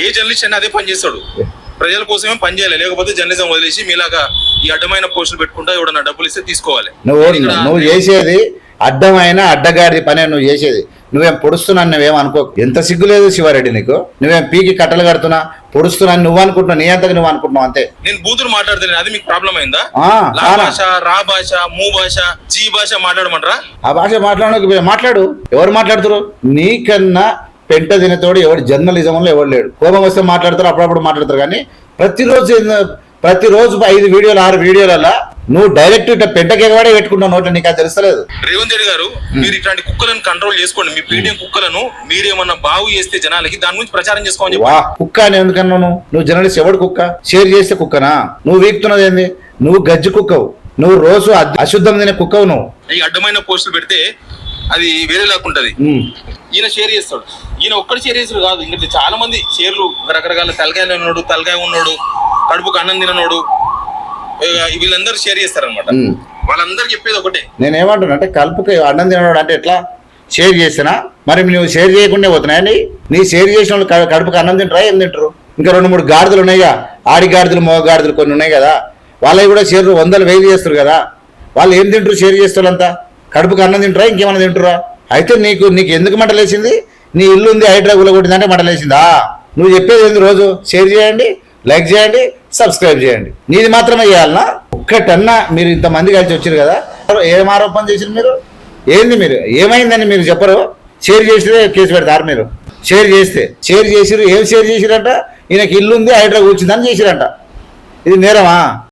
ఏ journalist అయినా అదే పని చేస్తాడు, ప్రజల కోసమే పని చేయాలి. లేకపోతే జర్నలిజం వదిలేసి మీలాగా ఈ అడ్డమైన పోస్టులు పెట్టుకుంటా ఎవడన్నా డబ్బులు ఇస్తే తీసుకోవాలి. నువ్వు చేసేది అడ్డమైన అడ్డగాడి పనే నువ్వు చేసేది. నువ్వేం పొడుస్తున్నాను నువ్వేం అనుకో. ఎంత సిగ్గులేదు శివారెడ్డి నీకు. నువ్వేం పీకి కట్టలు కడుతున్నా పొడుస్తున్నాను నువ్వు అనుకుంటున్నావు, నీ అంతకు నువ్వు అనుకుంటున్నావు అంతే. నేను బూతులు మాట్లాడుతున్నాను, అది మీకు ప్రాబ్లం అయిందా? లా భాష, రా భాష, మూ భాష, జీ భాష మాట్లాడమంటారా? ఆ భాష మాట్లాడు. ఎవరు మాట్లాడుతారు? నీకన్నా పెంట తినతోడు ఎవడు జర్నలిజంలో ఎవడు లేడు. కోపం వస్తే మాట్లాడతారు, అప్పుడప్పుడు మాట్లాడతారు. కానీ ప్రతిరోజు 5 వీడియోలు 6 వీడియోలలో నువ్వు డైరెక్ట్ పెంటకెగవాడే పెట్టుకుంటావు నోట్లో. నీకు అది తెలుస్తలేదు. రేవంత్ రెడ్డి గారు, మీరు ఇట్లాంటి కుక్కలను కంట్రోల్ చేసుకోండి. మీ పీడియం కుక్కలను మీరేమన్నా బాగు చేస్తే జనాలకి దాని గురించి ప్రచారం చేసుకోమని. కుక్క అని ఎందుకన్నావు? నువ్వు జర్నలిస్ట్ ఎవడు కుక్క? షేర్ చేస్తే కుక్కనా? నువ్వు వీక్తున్నది ఏంది? నువ్వు గజ్జి కుక్కవు. నువ్వు రోజు అశుద్ధం తినే కుక్కవు. నువ్వు ఈ అడ్డమైన పోస్టులు పెడితే అది వేరే లాకుంటది. ఈయన షేర్ చేస్తాడు, ఈయన ఒక్కటి షేర్ చేసాడు కాదు, ఇంకా చాలా మంది షేర్లు రకరకాల తలకాయ ఉన్నాడు, కడుపుకు అన్నం తిననోడు, వీళ్ళందరూ షేర్ చేస్తారనమాట. వాళ్ళందరూ చెప్పేది ఒకటే. నేనేమంటున్నా అంటే కలుపుకి అన్నం తినడు అంటే ఎట్లా షేర్ చేసినా? మరి నువ్వు షేర్ చేయకుండా పోతున్నాయండి. నీ షేర్ చేసిన వాళ్ళు కడుపుకి అన్నం తింటారా? ఏం తింటారు? ఇంకా 2-3 గాడిదలు ఉన్నాయిగా, ఆడి గాడిదలు మగ గాడిదలు కొన్ని ఉన్నాయి కదా, వాళ్ళవి కూడా షేర్లు 100,000 చేస్తారు కదా. వాళ్ళు ఏం తింటారు? షేర్ చేస్తారంతా కడుపుకి అన్నం తింటారా? ఇంకేమైనా తింటారా? అయితే నీకు ఎందుకు మంటలేసింది? నీ ఇల్లు ఉంది హైడ్రా గులగొట్టిందంటే మంటలేసిందా? నువ్వు చెప్పేది ఏంది? రోజు షేర్ చేయండి, లైక్ చేయండి, సబ్స్క్రైబ్ చేయండి. నీది మాత్రమే చేయాలనా? ఒక్కటన్నా మీరు ఇంతమంది కలిసి వచ్చారు కదా, ఏం ఆరోపణ చేసారు మీరు? ఏంది మీరు ఏమైందని మీరు చెప్పరు? షేర్ చేసితే కేసు పెడతారు. మీరు షేర్ చేసిరు. ఏం షేర్ చేసిరంట? ఈయనకి ఇల్లు ఉంది హైడ్రా కూర్చుందని చేసిరంట. ఇది నేరమా?